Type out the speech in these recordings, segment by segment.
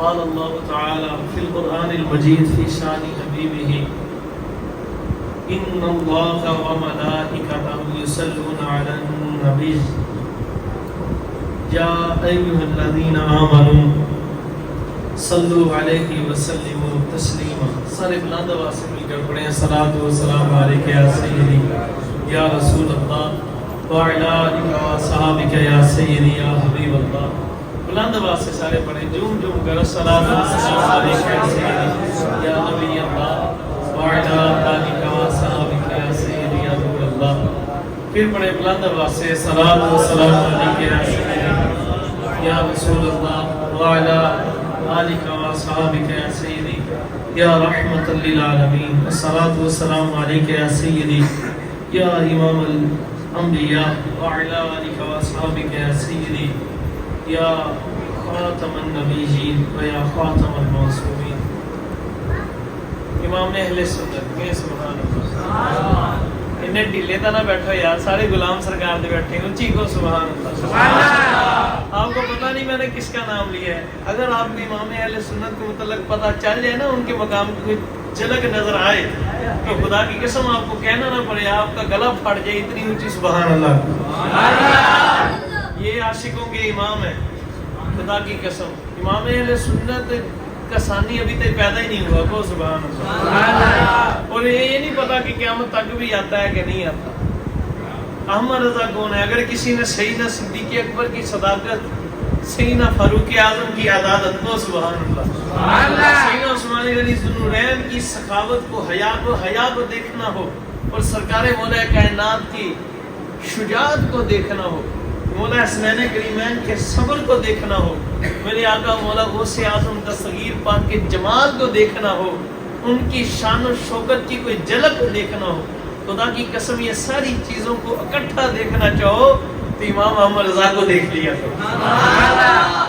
قال اللہ تعالی فی القرآن المجید فی شان حبیبہ ان اللہ وملائکتہ یصلون علی النبی یا ایھا الذین آمنوا صلوا علیہ وسلموا تسلیما. سارے بلند آواز سے مل کر پڑھیں صلاۃ و سلام علیک یا سیدی یا رسول اللہ وعلی آلک و صحابک یا سیدی یا حبیب اللہ. بلند آواز سے سارے پڑھیں جھوم جھوم کر صلاۃ و سلام علیک یا سیدی یا نبی اللہ وعلی آلک و صحابک یا سیدی یا رسول اللہ. پھر پڑھیں بلند آواز سے صلاۃ و سلام علیک یا سیدی یا رسول اللہ وعلی آلک و صحابک یا سیدی یا رحمت للعالمین. الصلاۃ والسلام علیک یا سیدی یا امام الانبیاء وعلی آلک و صحابک یا سیدی یا خاتم النبیین و یا خاتم المعصومین. امام اہل سنت میں سبحان اللہ. انہیں ڈھیلے تو نہ بیٹھو یار, سارے غلام سرکار دے بیٹھے ہیں, اونچی کو سبحان اللہ. آپ کو پتہ نہیں میں نے کس کا نام لیا ہے. اگر آپ کو امام اہل سنت کے متعلق پتہ چل جائے نا, ان کے مقام کی کوئی جھلک نظر آئے تو خدا کی قسم آپ کو کہنا نہ پڑے, آپ کا گلا پھٹ جائے اتنی اونچی سبحان اللہ. یہ عاشقوں کے امام ہے خدا کی قسم. امام اہل سنت کا ثانی ابھی تک پیدا ہی نہیں ہوا کو سبحان اللہ. اور یہ نہیں پتا کہ قیامت تک بھی آتا ہے کہ نہیں آتا. احمد رضا کون ہے؟ اگر کسی نے سیدنا صدیق اکبر کی صداقت, سیدنا فاروق اعظم کی عدالت کو سبحان اللہ, سیدنا عثمان غنی ذوالنورین کی سخاوت کو, حیا کو دیکھنا ہو, اور سرکار مولا کائنات کی شجاعت کو دیکھنا ہو, مولا حسنین کریمین کے صبر کو دیکھنا ہو, میرے آقا مولا غوث اعظم دستگیر پاک کے جمال کو دیکھنا ہو, ان کی شان و شوکت کی کوئی جھلک کو دیکھنا ہو, خدا کی قسم یہ ساری چیزوں کو اکٹھا دیکھنا چاہو تو امام احمد رضا کو دیکھ لیا کرو.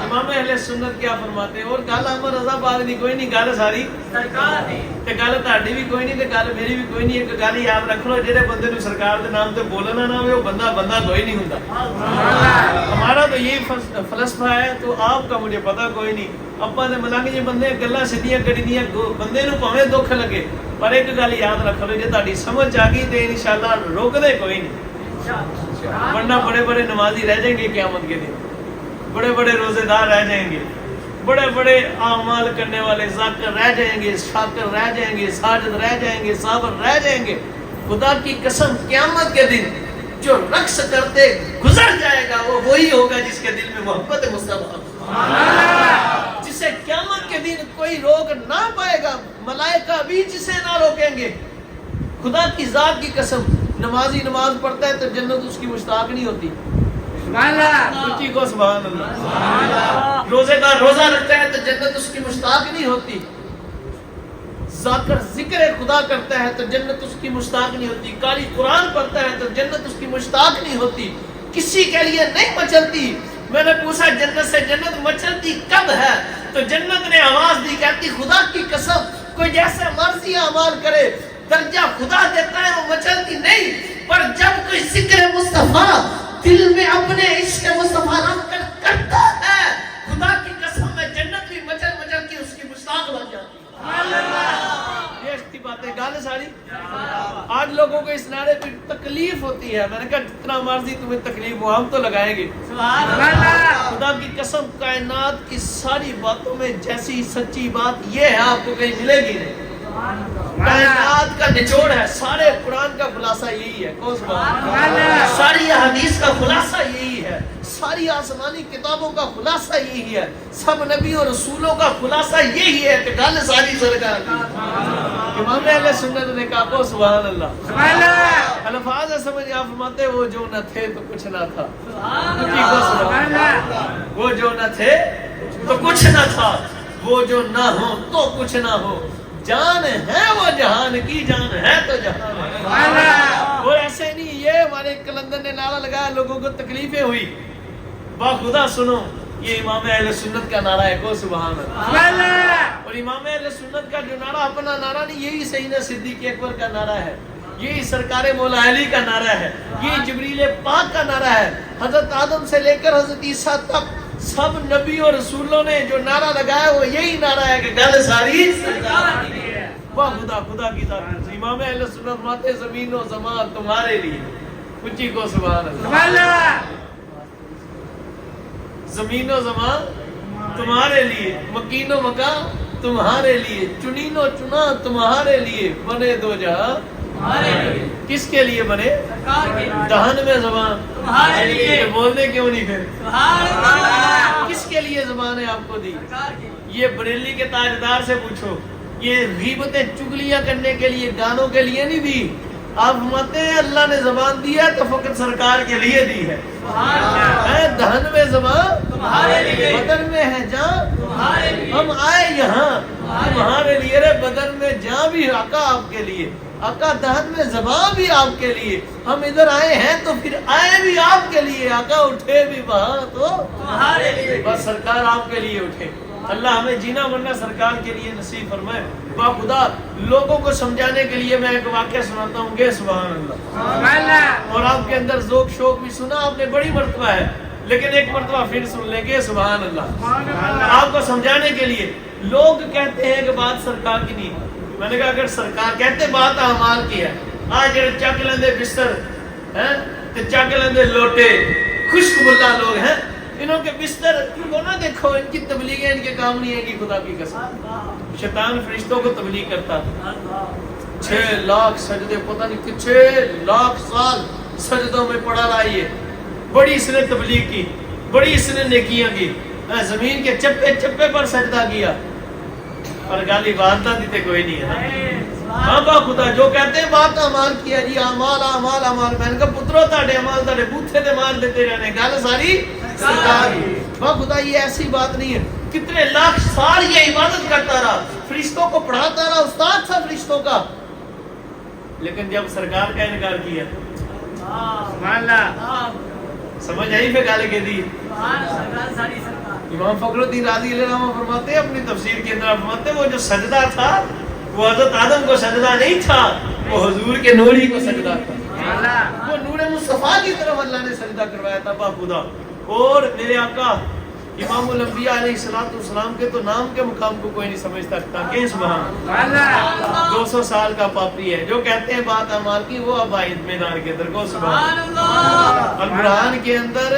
امام اہل سنت کیا فرماتے ہیں؟ اور گل احمد رضا پاک دی کوئی نہیں, گل ساری سرکار دی, تے گل تہاڈی بھی کوئی نہیں تے گل میری بھی کوئی نہیں. ایک گل یاد رکھ لو, جڑے بندے نو سرکار دے نام تے بولنا نہ ہوئے وہ بندہ کوئی نہیں ہوندا. ہمارا تو یہی فلسفہ ہے, تو آپ کا مجھے پتہ کوئی نہیں. اپاں دے ملنگ جے بندے گلاں سیدھیاں کری دیاں, بندے نو بھاویں دکھ لگے, پر ایک گل یاد رکھ لو, جے تہاڈی سمجھ آ گئی تے انشاءاللہ روکدے کوئی نہیں. ورنہ بڑے بڑے نمازی رہ جائیں گے قیامت کے دن, بڑے بڑے روزے دار رہ جائیں گے, بڑے بڑے اعمال کرنے والے ذاکر رہ جائیں گے, شاکر رہ جائیں گے, ساجد رہ جائیں گے, صابر رہ جائیں گے. خدا کی قسم قیامت کے دن جو رقص کرتے گزر جائے گا وہ وہی ہوگا جس کے دل میں محبت مصطفیٰ, جسے قیامت کے دن کوئی روک نہ پائے گا, ملائکہ بھی جسے نہ روکیں گے. خدا کی ذات کی قسم, نمازی نماز پڑھتا ہے تو جنت اس کی مشتاق نہیں ہوتی. اونچی کو سبحان اللہ. روزے دار روزہ رکھتا ہے تو جنت اس کی مشتاق نہیں ہوتی. ذاکر ذکر خدا کرتا ہے تو جنت اس کی مشتاق نہیں ہوتی. قاری قرآن پڑھتا ہے تو جنت اس کی مشتاق نہیں ہوتی. کسی کے لیے نہیں مچلتی. میں نے پوچھا جنت سے جنت مچلتی کب ہے, تو جنت نے آواز دی, کہتی خدا کی قسم کوئی جیسے مرضی اعمال کرے درجہ خدا دیتا ہے, وہ مچلتی نہیں. پر جب کوئی ذکر مصطفیٰ دل میں اپنے عشق مصطفیٰ رکھ کر کرتا ہے, خدا کی قسم میں جنت بھی مچل کے اس کی مشتاق بن جاتی ہے. یہ اچھی بات ہے, گانے ساری. آج لوگوں کو اس نعرے پہ تکلیف ہوتی ہے. میں نے کہا جتنا مرضی تمہیں تکلیف ہو ہم تو لگائیں گے. خدا کی قسم کائنات کی ساری باتوں میں جیسی سچی بات یہ ہے آپ کو کہیں ملے گی نہیں. کائنات کا نچوڑ ہے, سارے قرآن کا خلاصہ یہی ہے. ساری حدیث کا خلاصہ یہی ہے, ساری آسمانی کتابوں کا خلاصہ یہی ہے, سب نبی اور رسولوں کا خلاصہ یہی ہے کہ گل ساری سرکار کی. امام اہل سنت نے کہا کو سبحان اللہ. الفاظ سمجھ آپ فرماتے وہ جو نہ تھے تو کچھ نہ تھا, وہ جو نہ تھے تو کچھ نہ تھا, وہ جو نہ ہو تو کچھ نہ ہو. جان ہے وہ جہان کی, جان ہے تو جہان ہے. اور ایسے نہیں, یہ ہمارے کلندر نے نعرہ لگایا, لوگوں کو تکلیفیں ہوئی. با خدا سنو, یہ امام اہل سنت کا نعرہ ہے کو سبحان اللہ. اور امام اہل سنت کا جو نعرہ اپنا نعرہ نہیں, یہی سیدنا صدیق اکبر کا نعرہ ہے, یہی سرکار مولا علی کا نعرہ ہے, یہ جبریل پاک کا نعرہ ہے. حضرت آدم سے لے کر حضرت عیسیٰ تک سب نبی اور رسولوں نے جو نعرہ لگایا وہ یہی نعرہ ہے کہ گل ساری سرکار کی ہے۔ واہ خدا، خدا کی ذات۔ امام اہل سنت فرماتے زمین و زمان تمہارے لیے، اونچی کو سبحان اللہ۔ زمین و زمان تمہارے لیے، مکین و مکان تمہارے لیے، چنین و چنا تمہارے لیے، بنے دو جہاں تمہارے لیے۔ کس کے لیے بنے؟ سرکار کے لیے۔ دہن میں زبان تمہارے لیے، بولنے کیوں نہیں پھر؟ سبحان اللہ۔ کس کے لیے زبان ہے آپ کو دی؟ سرکار کے لیے۔ یہ بریلی کے تاجدار سے پوچھو، یہ غیبتیں چگلیاں کرنے کے لیے، گانوں کے لیے نہیں دی۔ آپ فرماتے ہیں اللہ نے زبان دی ہے تو فقط سرکار کے لیے دی ہے۔ دہن میں زبان تمہارے لیے، بدن میں ہے جان تمہارے لیے، ہم آئے یہاں تمہارے لیے۔ رے بدن میں جان بھی آقا آپ کے لیے، آقا دہن میں زبان بھی آپ کے لیے، ہم ادھر آئے ہیں تو پھر آئے بھی آپ کے لیے، آقا اٹھے بھی وہاں تو تمہارے لیے، بس سرکار آپ کے لیے اٹھے۔ اللہ ہمیں جینا مرنا سرکار کے لیے نصیب فرمائے۔ با خدا لوگوں کو سمجھانے کے لیے میں ایک واقعہ سناتا ہوں گے، سبحان اللہ۔ اور آپ کے اندر ذوق شوق بھی سنا آپ نے، بڑی مرتبہ ہے، لیکن ایک مرتبہ پھر سن لیں گے، سبحان اللہ۔ آپ کو سمجھانے کے لیے لوگ کہتے ہیں کہ بات سرکار کی نہیں، میں نے کہا اگر سرکار کہتے بات اعمال کی ہے، آج جڑے چک لیندے بستر ہیں تے چک لیندے لوٹے، خشک ملا لوگ ہیں، انہوں کے بستر کو نہ دیکھو، ان کی تبلیغیں ان کے کام نہیں ہے کہ خدا کی قسم۔ شیطان فرشتوں کو تبلیغ کرتا تھا، 6 لاکھ سجدے، پتہ نہیں کہ 6 لاکھ سال سجدوں میں پڑا رہا، یہ بڑی اس نے تبلیغ کی، بڑی اس نے نیکیاں کی، زمین کے چپے چپے پر سجدہ کیا، پر گالی باندھتا دیتے کوئی نہیں ہے۔ ہاں با خدا جو کہتے ہیں بات اعمال کیا جی، اعمال اعمال اعمال، میں نے کہا پترو تاڑے اعمال تاڑے بوتھے تے مال دیتے رہنے، گل ساری سرکار کی۔ با خدا یہ ایسی بات نہیں ہے، کتنے لاکھ سال یہ عبادت کرتا رہا، فرشتوں کو پڑھاتا رہا، استاد تھا فرشتوں کا، لیکن جب سرکار کا انکار کیا، سمجھ آئی پھر گالے کے دی۔ امام فخر الدین رازی علیہ الرحمہ فرماتے ہیں اپنی تفسیر کے اندر، فرماتے ہیں وہ جو سجدہ تھا وہ حضرت آدم کو سجدہ نہیں تھا، وہ حضور کے نور ہی کو سجدہ تھا، وہ نور مصطفیٰ کی طرف اللہ نے سجدہ کروایا تھا با خدا۔ اور میرے آقا امام الانبیاء علیہ السلام کے تو نام کے مقام کو کوئی نہیں سمجھ سکتا کہ سبحان اللہ، 200 سال کا پاپی ہے، جو کہتے ہیں بات اعمال کی وہ اب آئے میدان کے اندر کو سبحان اللہ۔ القرآن کے اندر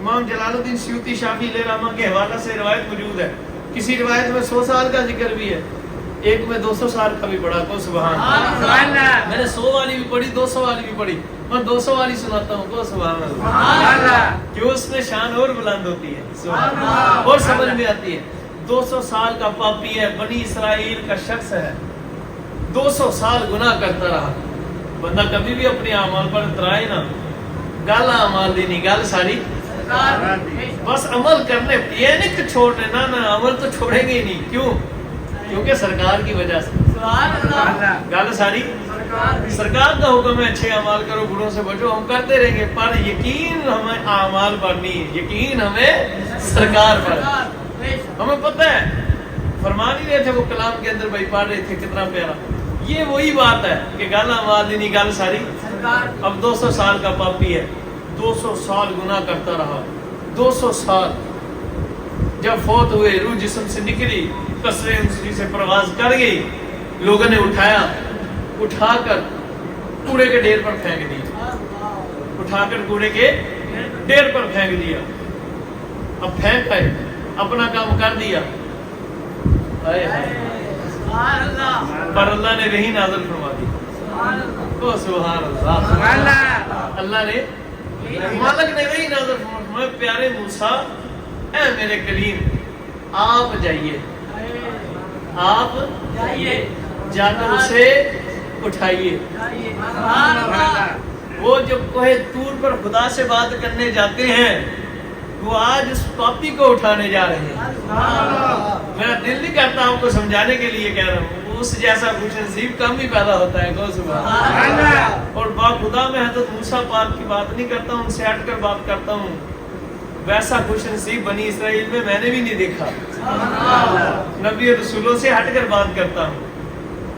امام جلال الدین سیوطی شافعی علیہ الرحمہ کے حوالہ سے روایت موجود ہے، کسی روایت میں 100 سال کا ذکر بھی ہے، ایک میں 200 سال کا بھی پڑھا کو سبحان اللہ۔ میں نے 100 والی بھی پڑھی، 200 والی بھی پڑھی، میں 200 والی سناتا ہوں کو سبحان اللہ، کیوں اس میں شان اور بلند ہوتی ہے سبحان اللہ، اور سمجھ میں آتی ہے۔ 200 سال کا پاپی ہے، بنی اسرائیل کا شخص ہے، 200 سال گناہ کرتا رہا، بندہ کبھی بھی اپنے اعمال پر اترائے نا، گل اعمال دی نہیں، گل ساری بس عمل کرنے، یہ نہیں کہ چھوڑنے، نہ عمل تو چھوڑیں گے ہی نہیں، کیوں؟ کیونکہ سرکار کی وجہ سے، گل ساری سرکار کا حکم ہے اچھے اعمال کرو بروں سے بچو، ہم کرتے رہیں گے، پر یقین ہمیں اعمال پر نہیں، یقین ہمیں سرکار پر۔ ہمیں پتہ ہے فرمان ہی رہے تھے وہ کلام کے اندر بھائی پڑھ رہے تھے، کتنا پیارا، یہ وہی بات ہے کہ گل اعمال دی نہیں، گل ساری۔ اب 200 سال کا پاپی ہے، 200 سال گناہ کرتا رہا، 200 سال، جب فوت ہوئے روح جسم سے نکلی، قصرے انسری سے پرواز کر گئی، لوگوں نے اٹھایا، اٹھا کر کوڑے کے ڈھیر پر پھینک دیا، اٹھا کر کوڑے کے ڈھیر پر پھینک دیا، اب پھینک ہے اپنا کام کر دیا، پر اللہ نے رہی نازل فرما دی، سبحان اللہ، اللہ نے مالک نے وہی نازل فرمایا، پیارے موسیٰ اے میرے کلیم آپ جائیے، آپ جا کر اسے اٹھائیے۔ وہ جب کوہ طور پر خدا سے بات کرنے جاتے ہیں، وہ آج اس پاپی کو اٹھانے جا رہے ہیں۔ میرا دل نہیں کرتا آپ کو سمجھانے کے لیے کہہ رہا ہوں، اس جیسا خوش نصیب کم ہی پیدا ہوتا ہے، سبحان اللہ۔ اور با خدا میں حضرت موسیٰ پاک کی بات نہیں کرتا ہوں، ان سے ہٹ کر بات کرتا ہوں، ویسا خوش نصیب بنی اسرائیل میں میں نے بھی نہیں دیکھا، نبی رسولوں سے ہٹ کر بات کرتا ہوں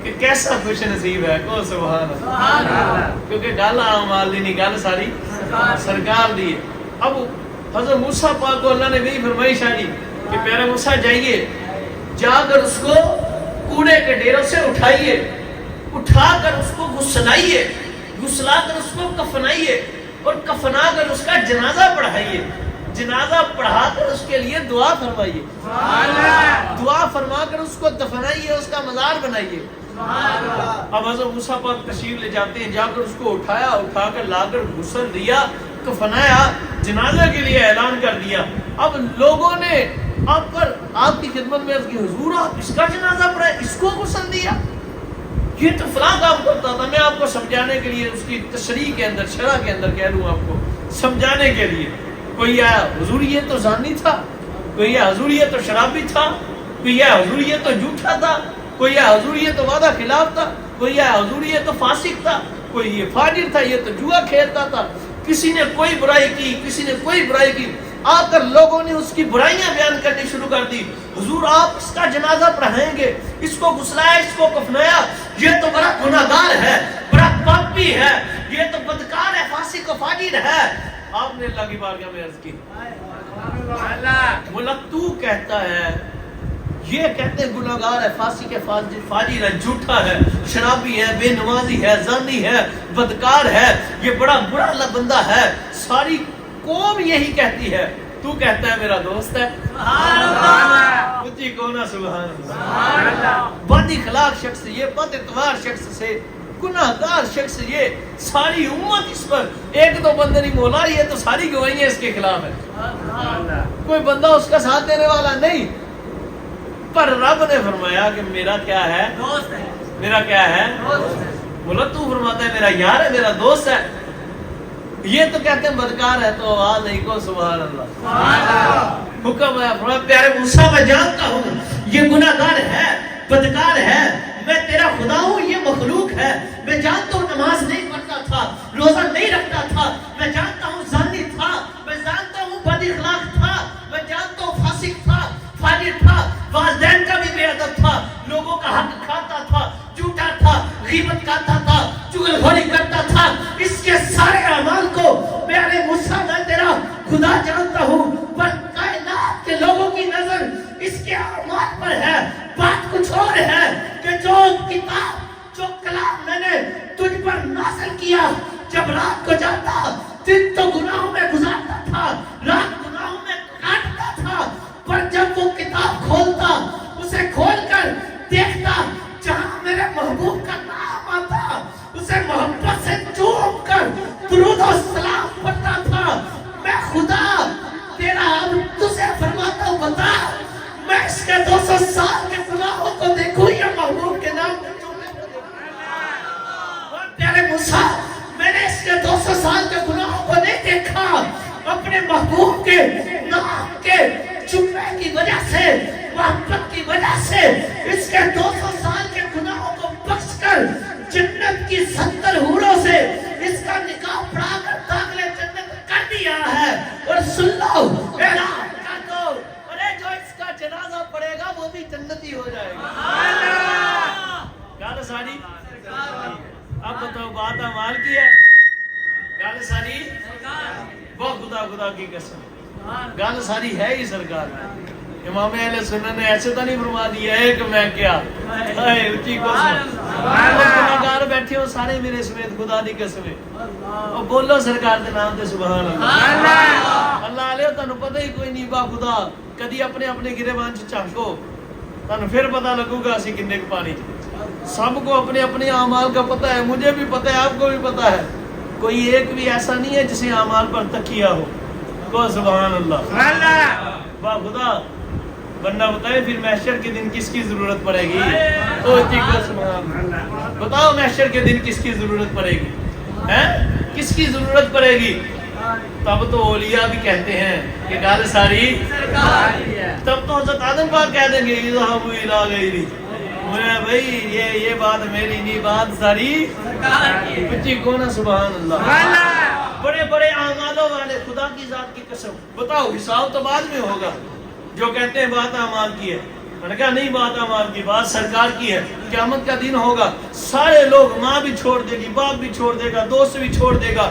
کہ کیسا خوش نصیب ہے کو سبحان اللہ، کیونکہ گل اعمال دی نہیں، گل ساری سرکار دی ہے۔ اب حضرت موسیٰ پاک کو اللہ نے وہی فرمائش دی کہ پیارے موسیٰ جائیے، جا کر اس کو کوڑے کے ڈھیروں سے اٹھائیے، اٹھا کر اس کو غسلائیے، غسلا کر اس کو کفنائیے، اور کفنا کر اس کا جنازہ پڑھائیے، جنازہ پڑھا کر اس کے لیے دعا فرمائیے، دعا فرما کر اس کو دفنائیے، اس کا مزار بنائیے۔ اب حضرت موسیٰ پاک تشریف لے جاتے ہیں، جا کر اس کو اٹھایا، اٹھا کر لا کر غسل دیا، کفنایا، جنازہ کے لیے اعلان کر دیا۔ اب لوگوں نے آپ کی خدمت میں عرض کی، حضور آپ اس کا جنازہ پڑھائے، اس کو غسل دیا، یہ تو فلاں کام کرتا تھا۔ میں آپ کو سمجھانے کے لیے اس کی تشریح کے اندر، شرح کے اندر کہہ دوں آپ کو سمجھانے کے لیے، کوئی آیا حضور یہ تو زانی تھا، کوئی ہے حضور یہ تو شرابی تھا، کوئی ہے حضور یہ تو جھوٹا تھا، کوئی ہے حضور یہ تو وعدہ خلاف تھا، کوئی ہے حضور یہ تو فاسق تھا، کوئی یہ فاجر تھا، یہ تو جوا کھیلتا تھا، کسی نے کوئی برائی کی، کسی نے کوئی برائی کی۔ آ کر لوگوں نے اس کی برائیاں بیان کرنی شروع کر دی، حضور آپ اس کا جنازہ پڑھائیں گے، اس کو غسلایا، اس کو کفنایا، یہ تو بڑا گناہگار ہے، بڑا پاپی ہے، یہ تو بدکار ہے، فاسق و فاجر ہے۔ آپ نے اللہ کی بارگاہ میں عرض کی، مولا تو کہتا ہے، یہ کہتے ہیں گناہگار ہے، فاسق ہے، فاجر ہے، جھوٹا ہے، شرابی ہے، بے نمازی ہے، زانی ہے، بدکار ہے، یہ بڑا برا بندہ ہے، ساری قوم یہی کہتی ہے، تو کہتا ہے میرا دوست ہے۔ اونچی کونا سبحان اللہ۔ بد اخلاق شخص یہ، بد اتوار شخص سے، گناہگار شخص یہ، ساری امت اس پر، ایک دو بندے نہیں، مولا یہ تو ساری گواہیاں اس کے خلاف ہے، کوئی بندہ اس کا ساتھ دینے والا نہیں۔ پر رب نے فرمایا کہ میرا کیا ہے، دوست ہے، میرا کیا ہے، دوست ہے۔ بولا تو فرماتا ہے میرا یار ہے، میرا دوست ہے، یہ تو کہتے ہیں بدکار ہے، تو آواز نہیں کو سبحان اللہ۔ حکم ہے، فرمایا پیارے موسیٰ میں جانتا ہوں یہ گناہگار ہے، بدکار ہے، میں تیرا خدا ہوں، یہ مخلوق ہے، میں جانتا ہوں نماز نہیں پڑھتا تھا، روزہ نہیں رکھتا تھا، میں جانتا ہوں زانی تھا، میں جانتا ہوں بد اخلاق تھا، میں جانتا ہوں فاسق تھا، فاجر تھا، والدین کا بھی بے ادب تھا، لوگوں کا حق کھاتا تھا، جھوٹا تھا، غیبت کرتا تھا، چغل خوری کرتا تھا، اس کے سارے اعمال کو پیارے موسیٰ میں تیرا خدا جانتا ہوں، پر کائنات کے لوگوں کی نظر اس کے اعمال پر ہے۔ بات کچھ اور ہے کہ جو کتاب، جو کلام میں نے تجھ پر نازل کیا، جب رات کو جاتا، دن تو گناہوں میں گزارتا تھا، رات گناہوں میں کاٹتا تھا، پر جب وہ کتاب کھولتا، اسے کھول کر دیکھتا، جہاں میرے محبوب کا نام آتا، اسے محبت سے چوم کر درود و سلام پڑھتا تھا۔ میں خدا تیرا اب تجھے فرماتا ہوں، بتا میں اس کے 200 سال کے گناہوں کو دیکھوں یا محبوب کے نام کو چومے کو دیکھوں؟ اور پیارے موسیٰ، میں نے اس کے 200 سال کے گناہوں کو نہیں دیکھا، اپنے محبوب کے نام کے چومے کی وجہ سے، محبت کی وجہ سے اس کے 200 سال کے گناہوں کو بخش کر جنت کی 70 حوروں سے اس کا نکاح پڑھا کر داخل جنت کر دیا ہے۔ اور سن لو، اعلان کر دو، ارے جو اس کا جنازہ پڑے گا وہ بھی جنتی ہو جائے گا۔ گال ساری اب بتاؤ، بات اعمال کی ہے، گال ساری وہ خدا کی قسم، گال ساری ہے ہی سرکار۔ امام اہل سنت نے ایسے تو نہیں فرما دیا ہے کہ میں کیا اونچی کو گناہگار بیٹھے ہو سارے میرے سمیت، خدا دی قسم ہے، اور بولو سرکار دے نام تے سبحان اللہ۔ اللہ علیہ تانوں پتہ ہی کوئی نہیں، با خدا کدی اپنے اپنے گریبان چ جھانکو، تانوں پھر پتہ لگے گا اسی کنے کے پانی چ۔ سب کو اپنے اپنے اعمال کا پتہ ہے، مجھے بھی پتہ ہے، آپ کو بھی پتہ ہے، کوئی ایک بھی ایسا نہیں ہے جسے اعمال پر تکیہ ہو۔ کو سبحان اللہ۔ با خدا بندہ بتائے پھر محشر کے دن کس کی ضرورت پڑے گی؟ بتاؤ محشر کے دن کس کی ضرورت پڑے گی؟ کس کی ضرورت پڑے گی؟ تب تو اولیاء بھی کہتے ہیں کہ گال ساری، تب تو حضرت آدم پاک کہہ دیں گے اذهبوا الى غیری، بھائی یہ بات میری نہیں، بات ساری بچی کون ہے؟ سبحان اللہ۔ بڑے بڑے اعمالوں والے، خدا کی ذات کی قسم، بتاؤ حساب تو بعد میں ہوگا۔ جو کہتے ہیں بات اعمال کی ہے، میں نے کہا نہیں، بات اعمال کی، بات سرکار کی ہے۔ قیامت کا دن ہوگا، سارے لوگ، ماں بھی چھوڑ دے گی، باپ بھی چھوڑ دے گا، دوست بھی چھوڑ دے گا،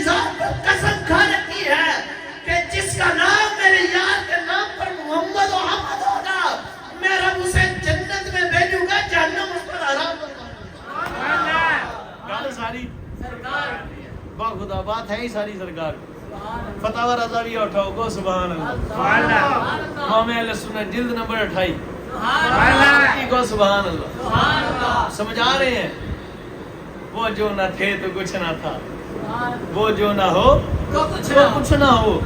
کی ذات پر قسم کھا رکھی ہے کہ جس کا نام میرے یار کے نام پر محمد و احمد ہوگا میں رب اسے جنت میں بھیجوں گا جہنم اس پر حرام ہوگا. گل ساری با خدا بات ہے ہی ساری سرکار. فتاوی رضویہ اٹھاؤ گو سبحان اللہ. امام اہل سنت جلد نمبر 28 گو سبحان اللہ. سمجھا رہے ہیں وہ جو نہ تھے تو کچھ نہ تھا, وہ جو نہ ہو تو کچھ نہ ہو.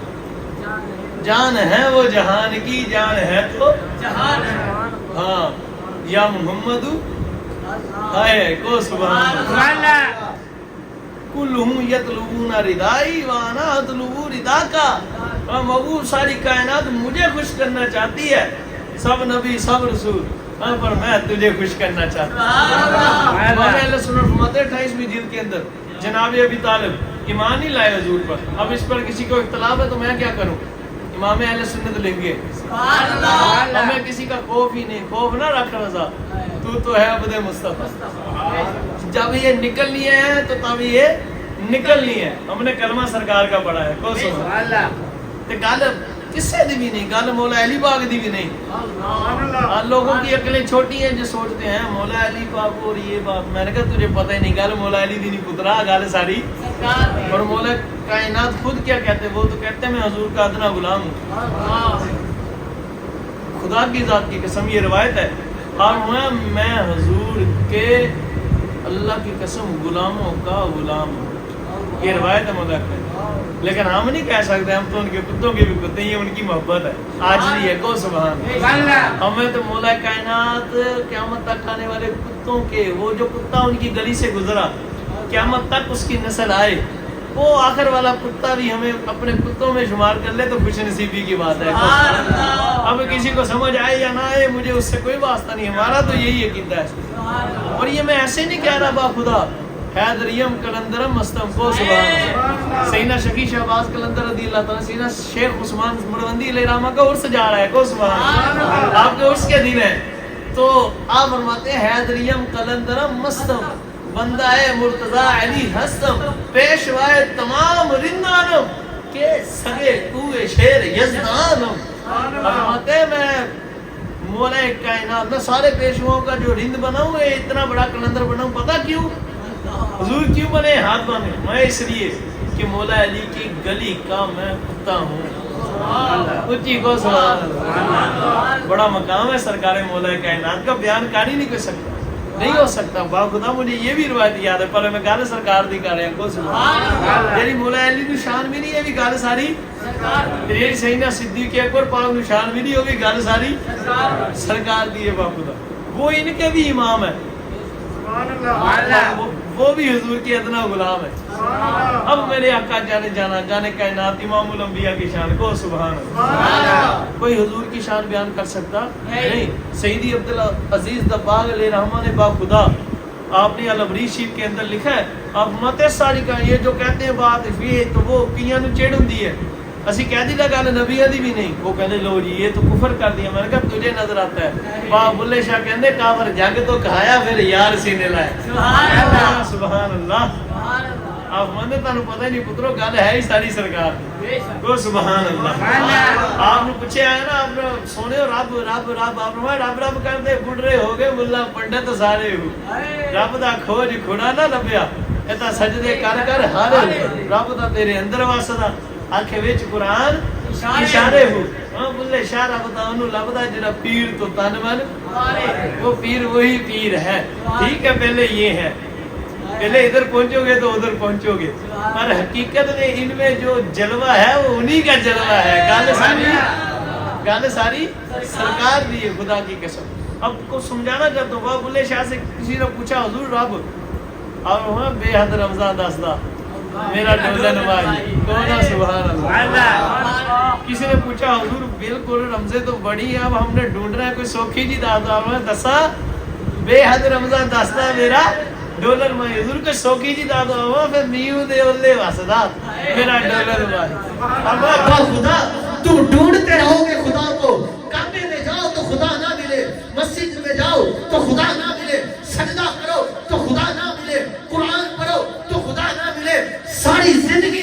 جان ہے وہ جہان کی, جان ہے تو جہان. ہاں یا محمد ہے کو سبحان اللہ. کلہم یطلبون ردائی وانا اطلب ردا کا. مغو ساری کائنات مجھے خوش کرنا چاہتی ہے, سب نبی سب رسول, پر میں تجھے خوش کرنا چاہتا ہوں. امام اہل سنت فرماتے ہیں 28ویں جلد کے اندر جناب ابی طالب ایمان نہیں لائے حضور پر, اب اس پر کسی کو اختلاف ہے تو میں کیا کروں. امام اہل سنت لیں گے ہمیں کسی کا خوف ہی نہیں, خوف نہ رکھ رضا, تو ہے عبد مصطفیٰ. جب یہ نکلنی ہے تو تب یہ نکلنی ہے. ہم نے کلمہ سرکار کا پڑھا ہے کو سبحان اللہ. تے گل کسے دی بھی نہیں, گل مولا علی پاک دی بھی نہیں. لوگوں کی عقلیں چھوٹی ہیں جو سوچتے ہیں مولا علی پاک اور یہ بات. میں نے کہا تجھے پتہ ہی نہیں, گل مولا علی دی نہیں پترا, گل ساری. اور مولا کائنات خود کیا کہتے ہیں, وہ تو کہتے ہیں میں حضور کا ادنا غلام ہوں. خدا کی ذات کی قسم یہ روایت ہے, اور میں حضور کے اللہ کی قسم غلاموں کا غلام ہوں. یہ روایت ہے مولا کی. لیکن ہم نہیں کہہ سکتے, ہم تو ان کے کتوں کے بھی کتے, یہ ان کی محبت ہے, عاجزی ہے کو سبحان اللہ. ہمیں تو مولا کائنات قیامت تک آنے والے کتوں کے, وہ جو کتا ان کی گلی سے گزرا قیامت تک اس کی نسل آئے, وہ آخر والا کتا بھی ہمیں اپنے کتوں میں شمار کر لے تو خوش نصیبی کی بات ہے. اب کسی کو سمجھ آئے یا نہ آئے مجھے اس سے کوئی واسطہ نہیں, ہمارا تو یہی عقیدہ ہے. اور یہ میں ایسے نہیں کہہ رہا با خدا, حیدریم کلندرم مستم کو سبحان. سیدنا شکی شہباز کلندر رضی اللہ تعالیٰ, سیدنا شیخ عثمان مروندی علیہ رحمہ کا عرس جا رہا ہے کو سبحان. آپ کے عرس کے دن ہے تو آپ فرماتے ہیں حیدریم کلندرم مستم, بندہ ہے مرتضی علی ہستم, پیشوائے تمام رندانم کے سگے کوئے شیر یزدانم. فرماتے ہیں میں مولا کائنات میں سارے پیشواؤں کا جو رند بنا ہوں, اتنا بڑا کلندر بنا ہوں. پتہ کیوں حضور کیوں بنے ہاتھ باندھے؟ میں اس لیے کہ مولا علی کی گلی کا میں کتا ہوں. اونچی کو سبحان اللہ. بڑا مقام ہے سرکار مولا کائنات کا, بیان کر ہی نہیں کر سکتا, نہیں ہو سکتا. با خدا مجھے یہ بھی روایت یاد ہے, پر میں گل سرکار دی کر رہا ہوں کو سبحان اللہ. میری مولا علی کی شان بھی نہیں ہے, بھی گل ساری میری سیدنا صدیق اکبر پاک کی شان بھی نہیں ہوگی, گل ساری سرکار دی ہے. با خدا وہ ان کے بھی امام ہے, وہ بھی حضور کی ادنا غلام ہے. اب میرے آقا جانے جانا جانے کائنات امام الانبیاء کی شان کو سبحان اللہ. کوئی حضور کی شان بیان کر سکتا نہیں. سیدی عبدالعزیز دباغ علیہ رحمہ نے با خدا آپ نے الابریز شریف کے اندر لکھا ہے, آپ مت ساری کا یہ جو کہتے ہیں بات یہ تو وہ کئیاں نو چڑھ ہوندی ہے. اسی کہہ دی گل نبی دی بھی نہیں, وہ کہنے لو جی یہ تو کفر کر دیا. میں نے کہا تجھے نظر آتا ہے. با بلے شاہ کہندے کافر جگ تو کھایا پھر یار سینے لائے. سبحان اللہ سبحان اللہ. آپ مندے تانوں پتہ نہیں پترو, گل ہے ہی ساری سرکار کو سبحان اللہ. آپ نے پوچھے آئے نا, آپ سونے ہو رب رب رب, آپ نے رب رب کرتے بڑھے ہو گئے ملا پنڈت سارے ہو. رب دا کھوج کھڑا نہ لبیا, ایتا سجدے کر کر ہر رب دا تیرے اندر واسدا. آنکھیں وچ قرآن اشارے ہو. ہاں بلے شاہ رب دا انہوں لبدا جڑا پیر تو تن من, وہ پیر وہی پیر ہے. ٹھیک ہے پہلے یہ ہے, پہلے ادھر پہنچو گے تو ادھر پہنچو گے, پر حقیقت میں ان میں جو جلوہ ہے وہ انہی کا جلوہ ہے. گل ساری سرکار دی ہے خدا کی قسم. اب کو سمجھانا چاہتا ہوں, بلے شاہ سے کسی نے پوچھا حضور رب, اور وہاں بے حد رمضان دسدا میرا ڈولن واہی کونا سبحان اللہ. کسی نے پوچھا حضور بالکل رمضے تو بڑی ہے, اب ہم نے ڈھونڈنا ہے کوئی سوکھی جی دادا. میں دسا بے حد رمضان دسدا میرا ڈولر میں. حضور کو سوکھی جی دادا ہوا پھر نیو دے اولے واسدا میرا ڈولر واہی. اب خدا تم ڈھونڈتے رہو گے خدا کو, کعبے میں جاؤ تو خدا نہ ملے, مسجد میں جاؤ تو خدا نہ ملے, سجدہ کرو تو خدا نہ ملے, قرآن پڑھو تو خدا نہ ملے, ساری زندگی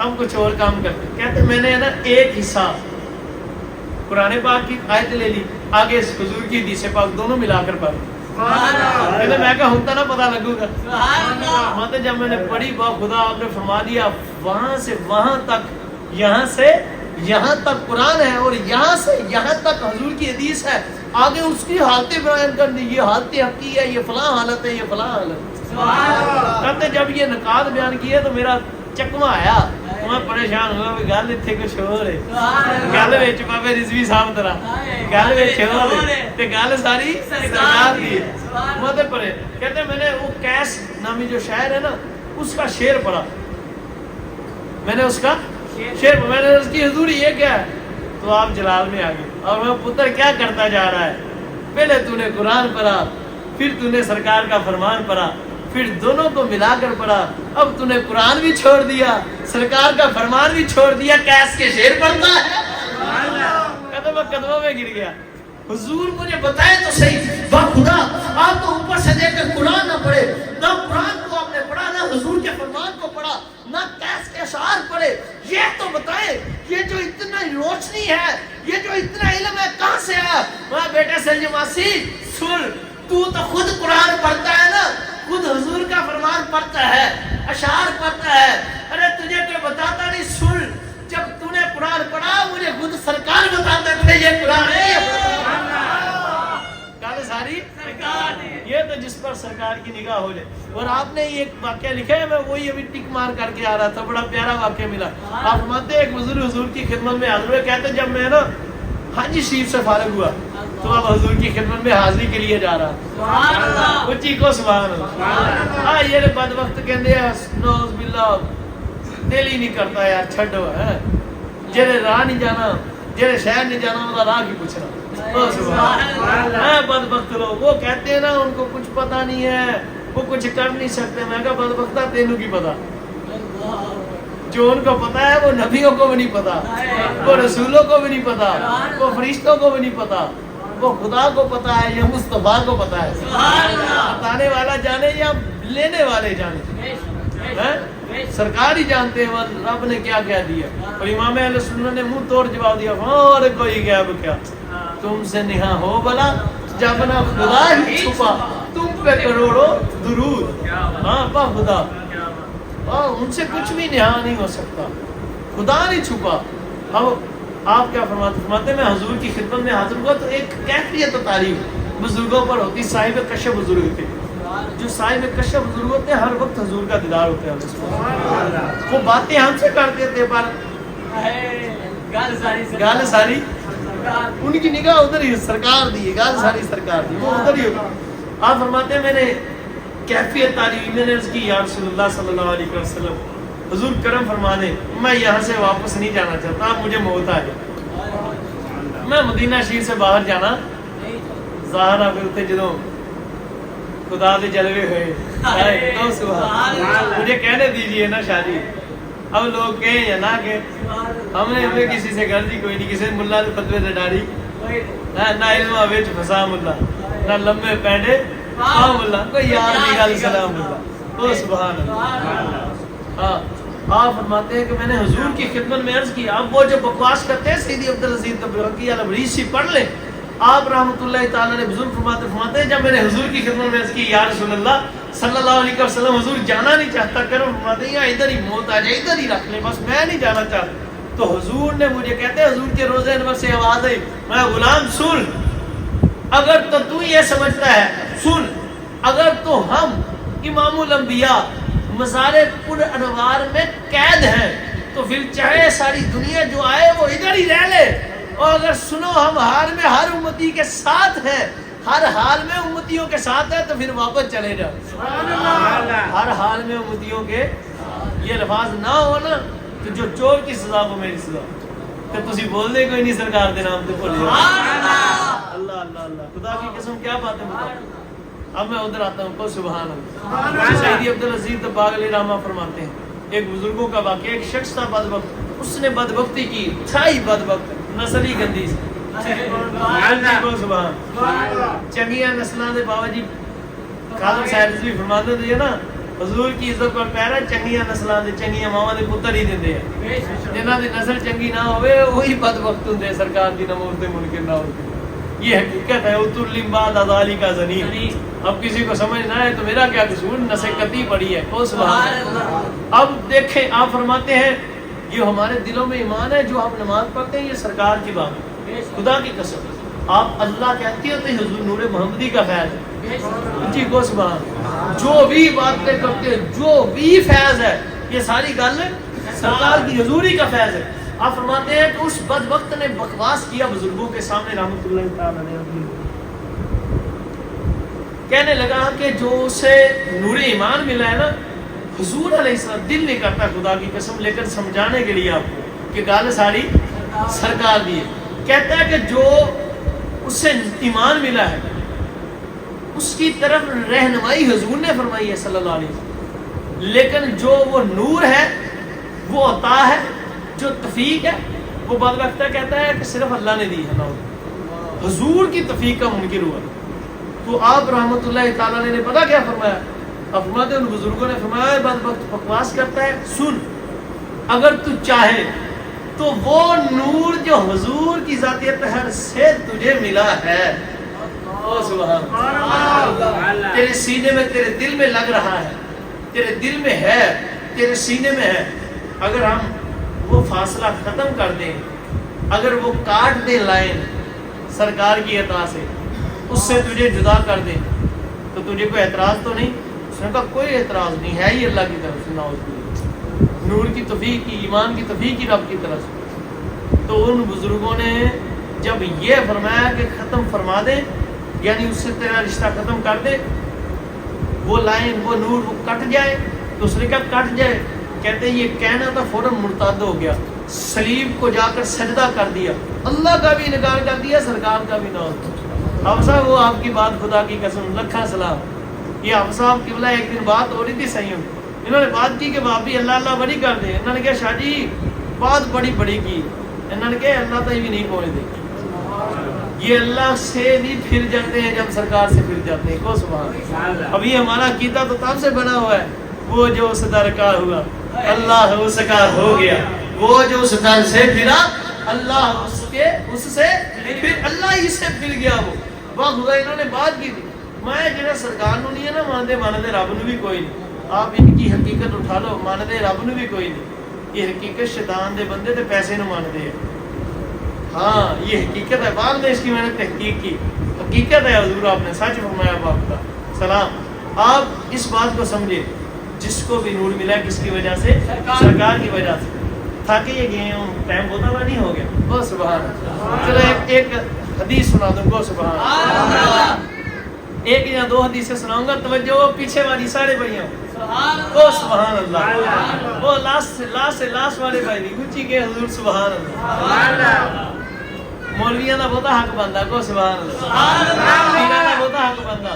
ہم کچھ اور کام کرتے. کہتے میں نے نا ایک حصہ قرآن پاک کی آیت لے لی, آگے حضور کی حدیث پاک دونوں ملا کر پڑھ. کہتے میں کہا ہوں تو نہ پتا لگوں گا. مطلب جب میں نے پڑھی بات خدا آپ نے فرما دیا وہاں سے وہاں تک, یہاں سے یہاں تک قرآن ہے اور یہاں سے یہاں تک حضور کی حدیث ہے. آگے اس کی حالتیں بیان کر دی, یہ حالت حقیقی ہے, یہ فلاں حالت ہے, یہ فلاں حالت. کہتے جب یہ نکات بیان کیے تو میرا چکما آیا, میں پریشان ہوا بھی گل اتنے کچھ ہو رہے, گل وچ بابے رضوی صاحب طرح گل وچ ہو رہے تے گل ساری سرکار دی ہے. مطلب پڑھے کہتے میں نے وہ کیس نامی جو شاعر ہے نا اس کا شعر پڑھا, میں نے اس کا شعر پڑھا, میں نے اس کی حضور یہ کیا ہے, تو آپ جلال میں آ گئے. اور میں پتر کیا کرتا جا رہا ہے, پہلے تو نے قرآن پڑھا, پھر تو نے سرکار کا فرمان پڑھا, پھر دونوں کو ملا کر پڑھا, اب تو نے قرآن بھی چھوڑ دیا, سرکار کا فرمان بھی چھوڑ دیا, کیس کے شعر پڑھتا ہے. کہتا میں قدموں میں گر گیا. حضور مجھے بتائے تو صحیح, واہ خدا آپ تو اوپر سے دیکھ کر قرآن نہ پڑھے, نہ قرآن کو آپ نے پڑھا, نہ حضور کے فرمان کو پڑھا, نہ کیس کے اشعار پڑھے. یہ تو بتائیں یہ جو اتنا روشنی ہے, یہ جو اتنا علم ہے کہاں سے آیا؟ میں بیٹے سلجماسی سن, تو خود قرآن پڑھتا ہے نا, خود حضور کا فرمان پڑھتا ہے, اشعار پڑھتا ہے, ارے تجھے کوئی بتاتا نہیں. سن, جب تو نے قرآن پڑھا مجھے خود سرکار بتاتا ہے یہ قرآن ہے, گل ساری یہ تو جس پر سرکار کی نگاہ ہو جائے. اور آپ نے ایک واقعہ لکھا ہے, میں وہی ابھی ٹک مار کر کے آ رہا تھا, بڑا پیارا واقعہ ملا. آپ فرماتے ایک بزرگ حضور کی خدمت میں حاضر ہوئے, کہتے جب میں نا حج شریف سے فارغ ہوا تو اب حضور کی خدمت میں حاضری کے لیے جا رہا. اچھی کو سبحان اللہ. ہاں یہ بدبخت کہندے ہیں نوز باللہ, دل ہی نہیں کرتا یار, چھڈو ہے جڑے راہ نہیں جانا, جڑے شہر نہیں جانا وہ راہ کی پوچھنا. بدبخت لوگ وہ کہتے ہیں نا ان کو کچھ پتا نہیں ہے, وہ کچھ کر نہیں سکتے. میں کہا بدبختہ تینوں کی پتا, جو ان کو پتا ہے وہ نبیوں کو بھی نہیں پتا, وہ رسولوں کو بھی نہیں پتا, وہ فرشتوں کو بھی نہیں پتا, وہ خدا کو پتا ہے یا مصطفیٰ کو پتا ہے. بتانے والا جانے یا لینے والے جانے, سرکار ہی جانتے ہیں رب نے کیا کہہ دیا. اور امام اہل سنت نے منہ توڑ جواب دیا, اور کوئی غیب کیا تم سے نہا ہو بلا, جب نہ خدا ہی چھپا تم پہ کروڑوں درود. ہاں پا خدا, ان سے کچھ بھی نہا نہیں ہو سکتا, خدا نہیں چھپا. اب آپ کیا فرماتے میں حضور کی خدمت میں حاضر ہوا تو ایک کیفیت و تعریف بزرگوں پر ہوتی. صاحب کشف بزرگ تھے, جو صاحب کشف بزرگ ہوتے ہیں ہر وقت حضور کا دیدار ہوتا ہے. وہ باتیں ہم سے کرتے تھے پر گال ساری ان کی نگاہ ادھر ہی سرکار دی, گال ساری سرکار دی, وہ ادھر ہی ہوتا. آپ فرماتے ہیں میں نے کیفیت تعریف, میں نے عرض کی یا رسول اللہ صلی اللہ علیہ وسلم حضور کرم فرمانے, میں یہاں سے واپس نہیں جانا چاہتا, مجھے موت آ جائے, میں مدینہ شریف سے باہر جانا ظاہر آپ اتنے جدوں خدا دے جلوے ہوئے تو سبحان, مجھے کہنے دیجئے نا شاہ جی, اب لوگ کہیں یا نہ کہیں, ہم نے ہمیں کسی سے غلطی کوئی نہیں, کسی ملا نے فتوے دے ڈالی نہ علم وچ فسا ملا, نہ لمبے پینڈے ہاں ملا, کوئی یار دی گل سلام ملا. تو سبحان اللہ. ہاں آپ فرماتے ہیں کہ میں نے حضور کی خدمت میں عرض کی, اب وہ جو بکواس کرتے ہیں سیدی عبدالعزیز تبرکی البریز سے پڑھ لیں. آپ رحمۃ اللہ تعالیٰ نے بزرگ فرماتے ہیں جب میں نے حضور کی خدمت میں عرض کی یا رسول اللہ صلی اللہ علیہ وسلم حضور جانا نہیں چاہتا, کرم فرماتے ہیں ادھر ہی موت آ جائے, ادھر ہی رکھ لیں, بس میں نہیں جانا چاہتا. تو حضور نے مجھے کہتے ہیں حضور کے روزے انور سے آواز آئی, میں غلام سن, اگر تو یہ سمجھتا ہے سن, اگر تو ہم امام الانبیاء مزار پر انوار میں قید ہیں تو پھر چاہے ساری دنیا جو آئے وہ ادھر ہی رہ لے, اور اگر سنو ہم حال میں ہر امتی کے ساتھ ہیں, ہر حال میں امتیوں کے ساتھ ہیں, تو پھر واپس چلے جاؤ. ہر حال میں امتیوں کے یہ الفاظ نہ ہو نا تو جو چور کی سزا وہ میری سزا, تو تسی بول دے کوئی نہیں سرکار دے نام تے بھول جاؤ. اللہ اللہ اللہ, خدا کی قسم کیا بات ہے بتا. اب میں ادھر آتا ہوں, کو سبحان اللہ. سیدی عبدالعزیز تباغ علیہ رحمہ فرماتے ہیں ایک بزرگوں کا واقعہ, ایک شخص تھا بدبخت, اس نے بدبختی کی, تھا ہی بدبخت, نسل ہی گندی سی. چنگیاں نسلوں کے باوجود کاظم صاحب بھی فرماتے تھے نا حضور کی عزت پر پیرا چنگیاں نسلاں دے چنگیاں ماواں دے پتر ہی دیندے ہیں جنہاں دی نسل چنگی نہ ہوئے وہی بدبخت ہوندے سرکار دی نموز دے منکر نہ ہوندے یہ حقیقت ہے اترلم بعد ازالی کا زنین اب کسی کو سمجھ نہ ہے تو میرا کیا قصور نسکتی پڑی ہے او سبحان اللہ اب دیکھیں آپ فرماتے ہیں یہ ہمارے دلوں میں ایمان ہے جو ہم نماز پڑھتے ہیں یہ سرکار کی بات ہے خدا کی قسم آپ اللہ کہتے ہوتے حضور نور محمدی کا فیض ہے جی کو سبحان جو بھی باتیں کرتے جو بھی فیض ہے یہ ساری گل سرکار کی حضوری کا فیض ہے آپ فرماتے ہیں کہ اس بدبخت نے بکواس کیا بزرگوں کے سامنے رحمت اللہ تعالی علیہ کہنے لگا کہ جو اسے نور ایمان ملا ہے نا حضور علیہ السلام دل نہیں کرتا خدا کی قسم لیکن سمجھانے کے لیے آپ کو کہ گال ساری سرکار دی ہے کہتا ہے کہ جو اسے ایمان ملا ہے اس کی طرف رہنمائی حضور نے فرمائی ہے صلی اللہ علیہ وسلم لیکن جو وہ نور ہے وہ عطا ہے جو توفیق ہے وہ بعد وقت کہتا ہے کہ صرف اللہ نے دی ہے حضور کی توفیق کا منکر ہوا تو آپ رحمت اللہ تعالیٰ نے پتا کیا فرمایا آپ فرماتے ہیں ان بزرگوں نے فرمایا بعد وقت بکواس کرتا ہے سن اگر تو چاہے تو وہ نور جو حضور کی ذاتیت طہر سے تجھے ملا ہے او سبحان اللہ تیرے سینے میں تیرے دل میں لگ رہا ہے تیرے دل میں ہے تیرے سینے میں ہے اگر ہم وہ فاصلہ ختم کر دیں اگر وہ کاٹ دیں لائن سرکار کی عطا سے اس سے تجھے جدا کر دیں تو تجھے کوئی اعتراض تو نہیں اس نے کہا کوئی اعتراض نہیں ہے ہی اللہ کی طرف سے نور کی توفیق کی ایمان کی توفیق کی رب کی طرف سے تو ان بزرگوں نے جب یہ فرمایا کہ ختم فرما دیں یعنی اس سے تیرا رشتہ ختم کر دے وہ لائن وہ نور وہ کٹ جائے تو اس نے کہا کٹ جائے کہتے ہیں یہ کہنا تھا فوراً مرتد ہو گیا صلیب کو جا کر سجدہ کر دیا اللہ کا بھی انکار کر دیا سرکار کا بھی نہ اب صاحب وہ آپ کی بات خدا کی قسم لکھا سلام یہ اب صاحب کی بلا ایک دن بات ہو رہی تھی صحیح انہوں نے بات کی کہ باپ بھی اللہ اللہ بڑی کر دے انہوں نے کہا شاہ جی بات بڑی بڑی کی انہوں نے کہا اللہ تک بھی نہیں پہنچ دے یہ اللہ سے نہیں پھر جاتے ہیں جب سرکار سے پھر جاتے ہیں کو سبحان ابھی ہمارا عقیدہ تو تب سے بنا ہوا ہے وہ جو اس در کا ہوا اللہ اس کا ہو گیا وہ جو اس در سے پھرا اللہ اس سے پھر اللہ ہی سے پھر گیا وہ واہ خدا انہوں نے بات کی تھی میں جنہیں سرکار نو نہیں ہے نا ماندے رب نو بھی کوئی نہیں آپ ان کی حقیقت اٹھا لو ماندے رب نو بھی کوئی نہیں یہ حقیقت شیطان دے بندے تے پیسے نو ماندے ہیں ہاں یہ حقیقت ہے بعد میں اس کی میں نے تحقیق کی حقیقت ہے حضور آپ نے سچ فرمایا باپ کا سلام آپ اس بات کو سمجھے جس کو بھی نور ملا کس کی وجہ سے سرکار کی وجہ سے تھا کہ یہ گئے ہوں ٹائم ہوتا ہوا نہیں ہو گیا بہت سبحان چلو ایک حدیث سنا دوں گو سبحان ایک یا دو حدیثیں سناؤں گا توجہ پیچھے والی سارے بھائیوں کو سبحان اللہ وہ لاسٹ والے بھائی نہیں اونچی کے حضور سبحان اللہ مولویاں دا بہتا حق بندہ کو سبحان اللہ پیراں دا بہتا حق بندہ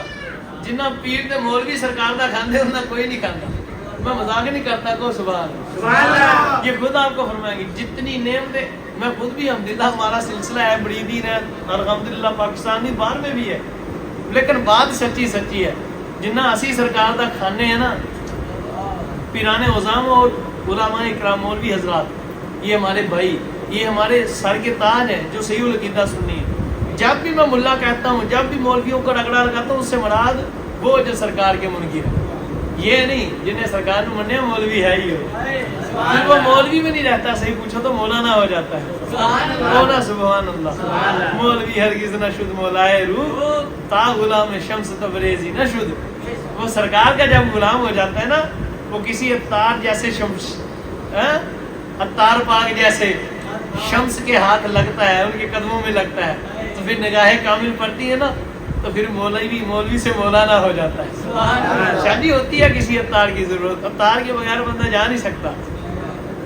جنہ پیر تے مولوی سرکار دا کھاندے انہاں کوئی نہیں کھاندا میں مذاق نہیں کرتا کو سبحان اللہ یہ خود آپ کو فرمائیں گے جتنی نعمتیں میں خود بھی الحمدللہ ہمارا سلسلہ ہے مریدین ہے الحمدللہ پاکستانی باہر میں بھی ہے لیکن بات سچی ہے جنہ اسی سرکار دا کھانے ہیں نا پیران عظام اور علماء اکرام مولوی حضرات یہ ہمارے بھائی یہ ہمارے سر کے تاج ہیں جو صحیح العقیدہ سنی ہے جب بھی میں ملا کہتا ہوں جب بھی مولویوں کو رگڑا لگاتا ہوں اس سے مراد وہ جو سرکار کے منکر ہے یہ نہیں جنہیں سرکار نے منیا مولوی ہے ہی ہو وہ مولوی میں نہیں رہتا صحیح پوچھو تو مولانا ہو جاتا ہے مولا سبحان اللہ مولوی ہرگز نہ شد مولائے روح تا غلام شمس تبریزی نہ شد وہ سرکار کا جب غلام ہو جاتا ہے نا وہ کسی عطار جیسے شمس عطار پاک جیسے شمس کے ہاتھ لگتا ہے ان کے قدموں میں لگتا ہے تو پھر نگاہیں کامل پڑتی ہے نا تو پھر مولوی سے مولانا ہو جاتا ہے شادی ہوتی ہے کسی عطار کی ضرورت عطار کے بغیر بندہ جا نہیں سکتا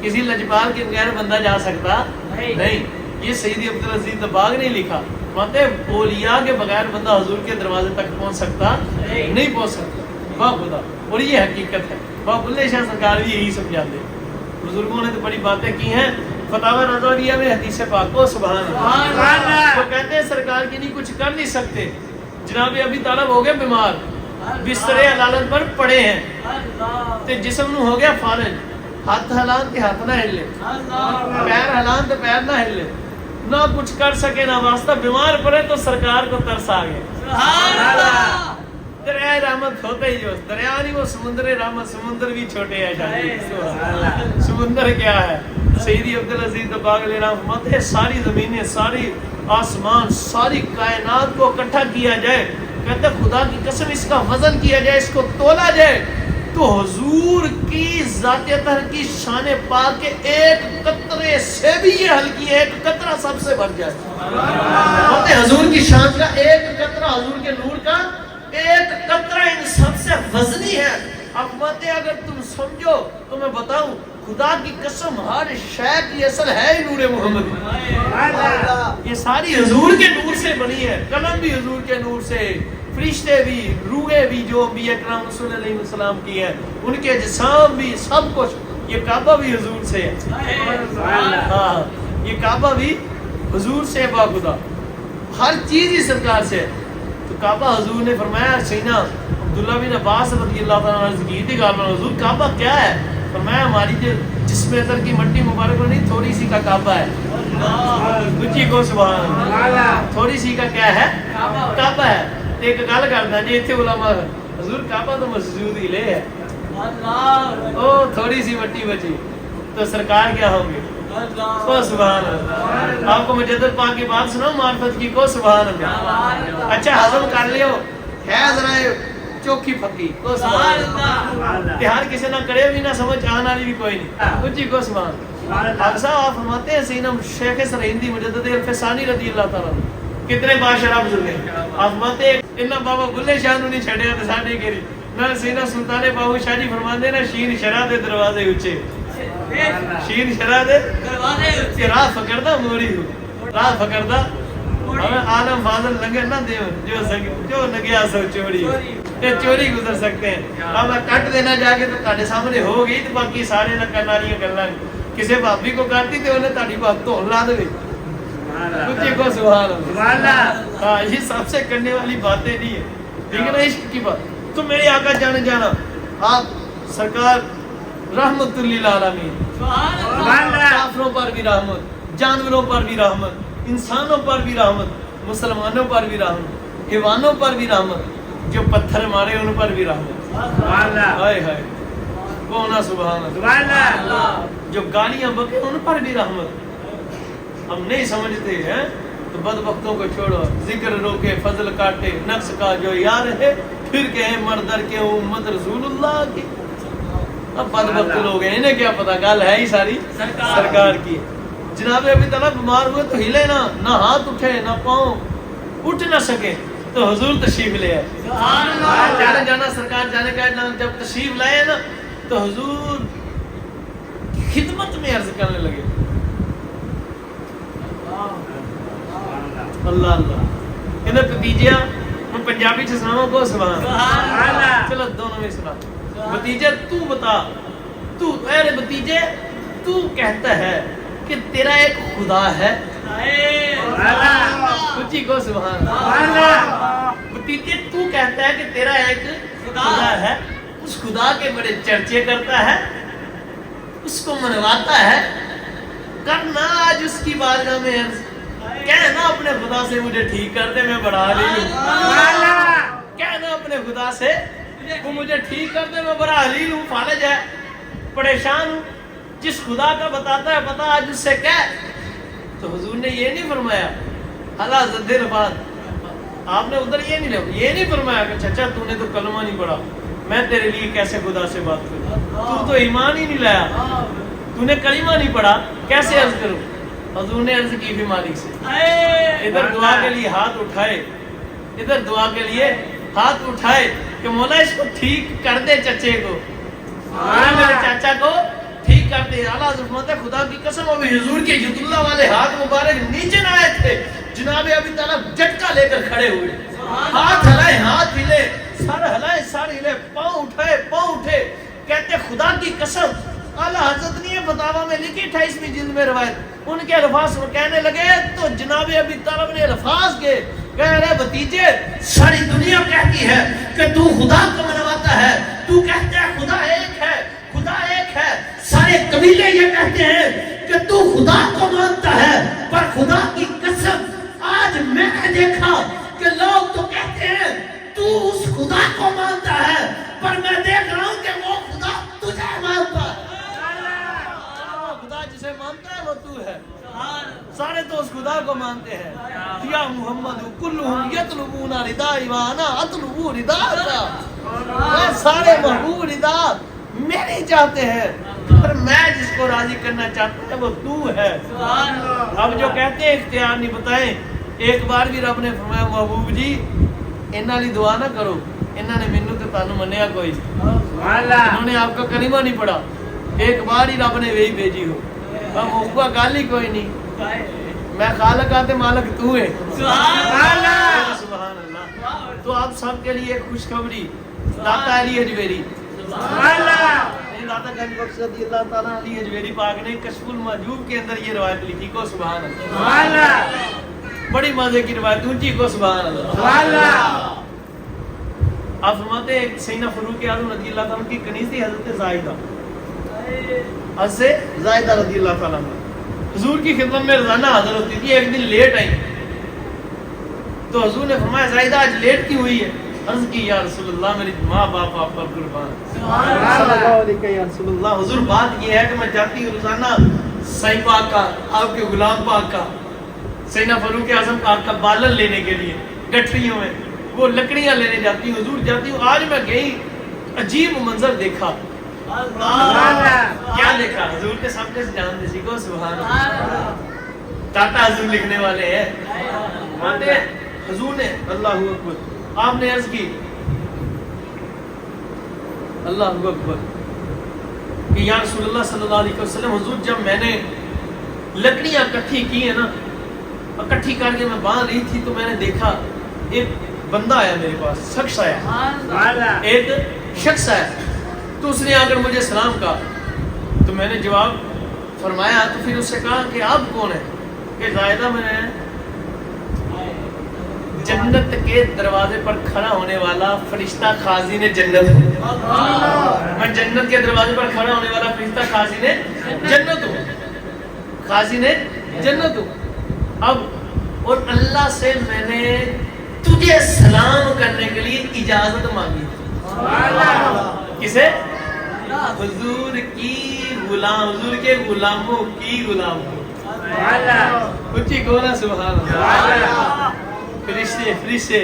کسی لجپال کے بغیر بندہ جا سکتا نہیں یہ سیدی عبدالعزیز دباغ نے لکھا مانتے اولیاء کے بغیر بندہ حضور کے دروازے تک پہنچ سکتا نہیں پہنچ سکتا واہ خدا اور یہ حقیقت ہے واہ بلے شاہ سرکار بھی یہی سمجھاتے بزرگوں نے تو بڑی باتیں کی ہیں فتاوی رضویہ میں حدیث پاک کو سبحان اللہ وہ کہتے ہیں سرکار کی نہیں کچھ کر نہیں سکتے جناب ابھی طالب ہو گئے بیمار بسترے عدالت پر پڑے ہیں تے جسم نو ہو گیا فارغ، ہاتھ ہلان تے ہاتھ نہ ہلے، پیر ہلان تے پیر نہ ہلے، نہ کچھ کر سکے نہ واسطہ، بیمار پڑے تو سرکار کو ترس آ گیا۔ دریائے رحمت ہوتے ہی جو دریا نہیں وہ سمندر رحمت، سمندر بھی چھوٹے ہیں شاید، سمندر کیا ہے؟ سیدی عبدالعزیز باغ لینا فرماتے ہیں ساری زمینیں، ساری آسمان، ساری کائنات کو اکٹھا کیا جائے، کہتے خدا کی قسم اس کا وزن کیا جائے، اس کو تولا جائے تو حضور کی ذات اطہر کی شان پاک کے ایک قطرے سے بھی یہ ہلکی ہے، ایک قطرہ سب سے بڑھ جائے۔ کہتے حضور کی شان کا ایک قطرہ، حضور کے نور کا ایک قطرہ ان سب سے وزنی ہے۔ اب ماتے اگر تم سمجھو تو میں بتاؤں خدا کی قسم ہر شے کی اصل ہے ہی نور محمد، یہ ساری حضور کے نور سے بنی ہے، قلم بھی حضور کے نور سے، فرشتے بھی، روحیں بھی جو انبیاء کرام رسول اللہ علیہ السلام کی ہیں، ان کے اجسام بھی، سب کچھ، یہ کعبہ بھی حضور سے ہے، ہاں یہ کعبہ بھی حضور سے با خدا، ہر چیز ہی سرکار سے ہے۔ تو کعبہ حضور نے فرمایا سینا عبداللہ بن عباس رضی اللہ تعالیٰ عنہ کی تھی گال میں، حضور کعبہ کیا ہے؟ فرمایا ہماری جو جسم اطہر کی مٹی مبارک نہیں، تھوڑی سی کا کعبہ ہے۔ اونچی کو سبحان اللہ، تھوڑی سی کا کیا ہے؟ کعبہ ہے۔ ایک گل کرتا جی اتنے علماء حضور کعبہ تو مسجود ہی لے ہے، او تھوڑی سی مٹی بچی تو سرکار کیا ہوں گے؟ کو سبحان اللہ۔ آپ کو مجدد پاک کی بات سناؤ معرفت کی، کو سبحان اللہ۔ اچھا ہضم کر لیو ہے ذرا چوکھی پکی، کو سبحان اللہ۔ ہر کسی نہ کرے بھی نہ سمجھ آنا بھی کوئی نہیں، اونچی کو سبحان اللہ۔ آپ صاحب آپ فرماتے ہیں سینہ شیخ سرہندی مجدد الفسانی رضی اللہ تعالیٰ کتنے بادشاہ بزرگ ہیں، آپ فرماتے ہیں انہاں بابا بلے شاہ نو نہیں چھڑیا تے ساڈے کیری نہ سینہ سلطان باہو شاہ جی فرماندے نا شیر شرح دے دروازے اونچے، شیر شرح دے دروازے راہ فکردہ موری ہو، راہ فکردہ ہمیں عالم فاضل لنگر نہ دے جو نگیا سو چوری، یہ چوری گزر سکتے ہیں۔ اب میں کٹ دینا جا کے تو تہاڈے سامنے ہو گئی تو باقی سارے نہ کرنا والیاں گلاں کسی بھابی کو کرتی تے انہیں تہاڈی بات تو لا دے۔ کچھ کو سبحان اللہ، ہاں یہ سب سے کرنے والی باتیں نہیں ہے، ٹھیک ہے نا، عشق کی بات۔ تو میرے آقا جانے جانا آپ سرکار رحمت للعالمین، کافروں پر بھی رحمت، جانوروں پر بھی رحمت، انسانوں پر بھی رحمت، مسلمانوں پر بھی رحمت، حیوانوں پر بھی رحمت، جو پتھر مارے ان پر بھی رحمت، ہائے ہائے کونا سبحان اللہ، جو گالیاں بکے ان پر بھی رحمت۔ ہم نہیں سمجھتے ہیں تو بدبختوں کو چھوڑو، ذکر روکے فضل کاٹے نقص کا جو یار ہے، پھر کہیں مردر کے امت رسول اللہ کی۔ اب بدبخت لوگ ہیں، انہیں کیا پتا، گل ہے ہی ساری سرکار کی۔ جناب ابھی طلب بیمار ہوئے تو ہلے نہ ہاتھ اٹھے نہ پاؤں اٹھ نہ سکے تو حضور تشریف لے آئے، جانے جانا سرکار جانے کا جب تشریف لائے نا تو حضور کی خدمت میں عرض کرنے لگے، اللہ اللہ انہیں بتیجیا میں پنجابی سے سناؤں کو سبحان اللہ، چلو دونوں میں سنا۔ بتیجے تو بتا، تو اے بتیجے تو کہتا ہے کہ تیرا ایک خدا ہے، کچھی کو سبحان اللہ۔ بتیجے تو کہتا ہے کہ تیرا ایک خدا ہے، اس خدا کے بڑے چرچے کرتا ہے، اس کو منواتا ہے، کرنا آج اس کی بارگاہ میں عرض، کہنا اپنے خدا سے مجھے ٹھیک کر دے میں بڑا علی ہوں، کہنا اپنے خدا سے وہ مجھے ٹھیک کر دے میں بڑا علی ہوں، فالج ہے، پریشان ہوں، جس خدا کا بتاتا ہے پتا آج اس سے کہہ۔ تو حضور نے یہ نہیں فرمایا حلا زدر بعد، آپ نے ادھر یہ نہیں فرمایا کہ چچا تو نے تو کلمہ نہیں پڑھا، میں تیرے لیے کیسے خدا سے بات کروں، تو ایمان ہی نہیں لایا، تو نے کلمہ نہیں پڑھا، کیسے عرض کروں۔ حضور نے عرض کی بھی مالک سے، ادھر دعا کے لیے ہاتھ اٹھائے، ادھر دعا کے لیے ہاتھ اٹھائے کہ مولا اس کو ٹھیک کر دے، چچے کو، میرے چاچا کو ٹھیک کر دے۔ اعلیٰ حضرت خدا کی قسم ابھی حضور کے جد اللہ والے ہاتھ مبارک نیچے نہ آئے تھے، جناب ابھی تعالیٰ جھٹکا لے کر کھڑے ہوئے، ہاتھ ہلائے ہاتھ ہلے، سر ہلائے سر ہلے، پاؤں اٹھائے پاؤں اٹھے، کہتے خدا کی قسم اعلیٰ حضرت نے فتاویٰ میں لکھی 28ویں جلد میں روایت، ان کے الفاظ کہنے لگے تو جناب ابی طالب نے الفاظ کے کہہ رہے بھتیجے ساری دنیا کہتی ہے کہ تو خدا کو منواتا ہے، تو کہتا ہے خدا ایک ہے، خدا ایک ہے، سارے قبیلے یہ کہتے ہیں کہ تو خدا کو مانتا ہے، پر خدا کی قسم آج میں نے دیکھا کہ لوگ تو کہتے ہیں تو اس خدا کو مانتا ہے، پر میں دیکھ رہا ہوں کہ وہ خدا تجھے مانتا ہے۔ خدا جسے مانتا ہے وہ تو ہے، سارے تو اس خدا کو مانتے ہیں۔ یا محمد کلہم یطلبون ردائی وانا اطلب رداءک، سارے محبوب ردا میری چاہتے ہیں، پر میں جس کو راضی کرنا چاہتا ہے وہ تو ہے۔ اب جو کہتے ہیں اختیار نہیں بتائیں، ایک بار بھی رب نے فرمایا محبوب جی انہاں لی دعا نہ کرو، انہاں نے مینوں تے تانوں منیا کوئی، انہوں نے آپ کا کلمہ نہیں پڑھا، ایک بار ہی رب نے وہی بھیجی ہو، محبوبہ گال ہی کوئی نہیں، میں خالق آتے مالک تو ہے۔ سبحان اللہ۔ تو آپ سب کے لیے خوشخبری، داتا علی اجویری، داتا گنج بخش رضی اللہ تعالیٰ علی اجویری پاک نے کشف المحجوب کے اندر یہ روایت لکھی کو سبحان اللہ، بڑی مزے کی روایت، اونچی کو سبحان اللہ۔ آپ فرماتے ہیں سیدنا فاروق اعظم رضی اللہ تعالیٰ کی کنیز تھی حضرت زائدہ، حضرت زائدہ رضی اللہ تعالیٰ حضور کی خدمت میں روزانہ حاضر ہوتی تھی، ایک دن لیٹ آئی تو حضور نے فرمایا زائدہ آج لیٹ کیوں ہوئی ہے؟ عرض کی یا رسول اللہ میری ماں باپ آپ پر قربان، صلی اللہ علیہ یا رسول اللہ۔ حضور بات یہ ہے کہ میں جاتی ہوں روزانہ سائی پاک کا، آپ کے غلام پاک کا، سیدنا فاروق اعظم پاک کا بالن لینے کے لیے گٹھریوں میں وہ لکڑیاں لینے جاتی ہوں، حضور جاتی ہوں۔ آج میں گئی، عجیب منظر دیکھا، کیا دیکھا؟ حضور کے سامنے سے جان دیسی کو سبحان اللہ، داتا حضور لکھنے والے ہیں، مانتے ہیں حضور نے اللہ اکبر، آپ نے عرض کی اللہ اکبر کہ یا رسول اللہ صلی اللہ علیہ وسلم، حضور جب میں نے لکڑیاں اکٹھی کی ہیں نا، اکٹھی کر کے میں باندھ رہی تھی تو میں نے دیکھا ایک بندہ آیا میرے پاس، شخص آیا، ایک شخص آیا، تو اس نے آ کر مجھے سلام کہا، تو میں نے جواب فرمایا، تو پھر اس سے کہا کہ آپ کون ہیں؟ کہ زائدہ میں جنت کے دروازے پر کھڑا ہونے والا فرشتہ خازن جنت ہوں، میں جنت کے دروازے پر کھڑا ہونے والا فرشتہ خازن جنت ہوں، خازن جنت ہوں۔ اب اور اللہ سے میں نے تجھے سلام کرنے کے لیے اجازت مانگی، کسے؟ حضور کی غلام، حضور کے غلاموں کی غلام، اچھی کہنا سبحان اللہ، فرشتے فرشتے